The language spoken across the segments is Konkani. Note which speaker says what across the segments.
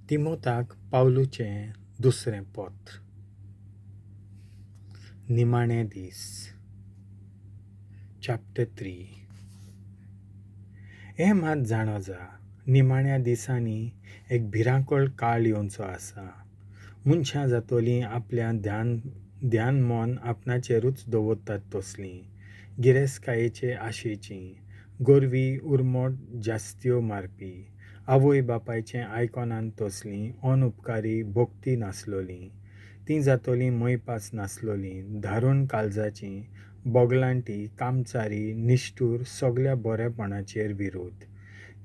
Speaker 1: Timotak Pauluchem Dusrem Potr. निमाणे दीस. Ch.3. हें मात जाणो जा, निमाण्या दिसांनी एक भिरांकूळ काळ येवचो आसा. मनशां जातोलीं आपल्या ध्यान मन आपणाचेरूच दवरतात तसलीं, गिरेस्तकायेचे आशेचीं, गोरवीं उर्मोट जास्त्यो मारपी, आवय बापायचें आयकोनान तसलीं, अनउपकारी भोगती नासलोलीं, तीं जातोलीं मैपास नासलोलीं, धारून काळजाचीं, बोगलांटी, कामचारी, निश्ठूर, सगल्या बरेपणाचेर विरोध.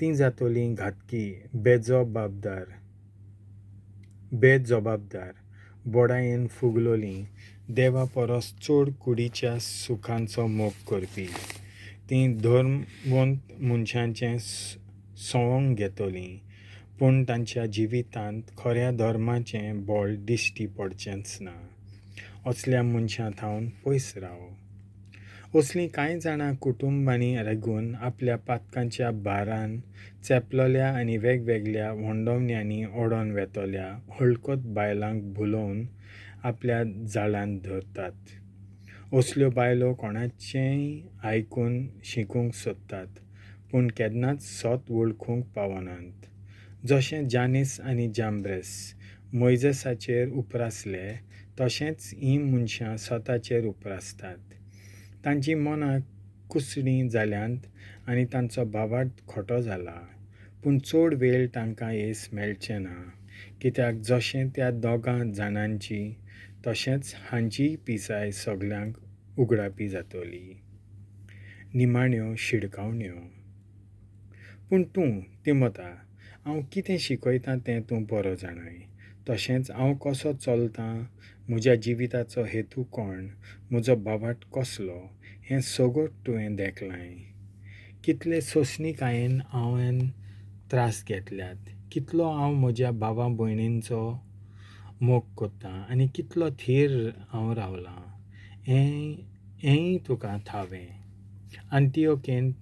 Speaker 1: तीं जातोलीं घातकी, बेजबाबदार, बोडायेन फुगलोलीं, देवा परस चड कुडीच्या सुखांचो मोग करपी. तीं धर्मवंत मनशांचें सवंग घेतलीं, पूण तांच्या जिवितांत खऱ्या धर्माचें बोळ दिश्टी पडचेंच ना. असल्या मनशां थावन पयस राव. असलीं कांय जाणां कुटुंबांनी लेगून आपल्या पातकांच्या भारान चेपलोल्या आनी वेगवेगळ्या वंडोवण्यांनी ओडोन वेतोल्या हळकत बायलांक भुलोवन आपल्या जाळ्यांत धरतात. असल्यो बायलो कोणाचेंय आयकून शिकूंक सोदतात, पूण केन्नाच सोत वळखूंक पावनात. जशें जानीस आनी जांब्रेस मोइजेसाचेर उप्रासले, तशेंच हीं मनशां स्वताचेर उप्रासतात. तांचीं मनां कुसडीं जाल्यांत आनी तांचो भावार्थ खोटो जाला, पूण चड वेळ तांकां येस मेळचें ना, कित्याक जशें त्या दोगां जाणांची तशेंच हांचीय पिसाय सगल्यांक उगडापी जातली. निमाण्यो शिडकावण्यो. पूण तूं, तिमोथा, हांव कितें शिकयतां तें तूं बरो जाणाय. तशेंच हांव कसो चलतां, म्हज्या जिविताचो हेतू कोण, म्हजो भावार्थ कसलो, हें सगळें तुवें देखलाय. कितले सोंसणीकायेन हांवें त्रास घेतल्यात, कितलो हांव म्हज्या भावा भयणींचो मोग कोत्तां आनी कितलो थीर हांव रावलां, हेंय तुका ठावें. आंतियोकेंत,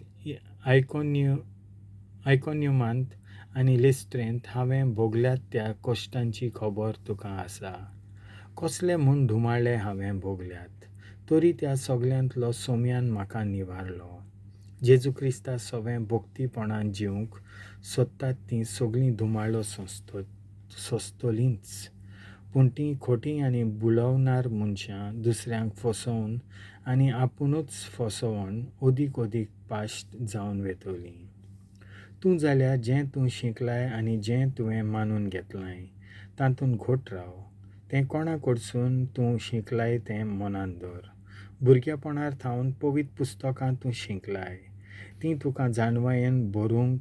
Speaker 1: आयकोन्युमांत आनी लिस्त्रेंत हांवें भोगल्यात त्या कश्टांची खबर तुका आसा. कसले म्हूण धुमाळे हांवें भोगल्यात, तरी त्या सगल्यांतलो सोम्यान म्हाका निवारलो. जेजू क्रिस्ता सवें भोक्तीपणान जिवंक सोदतात तीं सगळीं धुमाळो सोंसतलींच, पूण तीं खोटीं आनी बुळवणार मनशां दुसऱ्यांक फसोवन आनी आपुणूच फसोवन ओदीक पाश्ट जावन वेतलीं. तूं जाल्यार जें तूं शिकलाय आनी जें तुवें मानून घेतलाय तातूंत घोट राव. तें कोणा कडसून तूं शिकलाय तें मनांत दवर. भुरगेपणार थावन पवित्र पुस्तकां तूं शिकलाय, तीं तुका जाणवायेन भरूंक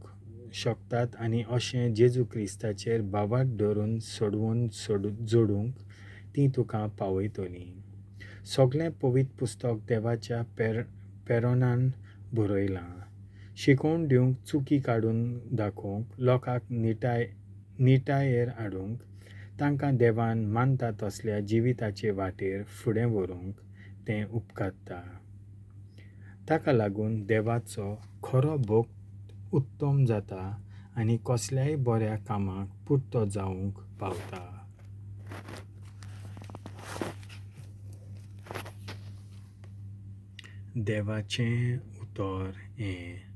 Speaker 1: शकतात आनी अशें जेजू क्रिस्ताचेर भावार्थ धरून जोडूंक तीं तुका पावयतलीं. सगळें पवित्र पुस्तक देवाच्या पेरोनान बरयलां. शिकोवन दिवंक, चुकी काडून दाखोवंक, लोकांक निटायेर हाडूंक, तांकां देवान मानता तसल्या जिविताचे वाटेर फुडें व्हरूंक तें उपकारता. ताका लागून देवाचो खरो भोक्त उत्तम जाता आनी कसल्याय बऱ्या कामाक पुर्तो जावंक पावता. देवाचें उतर हें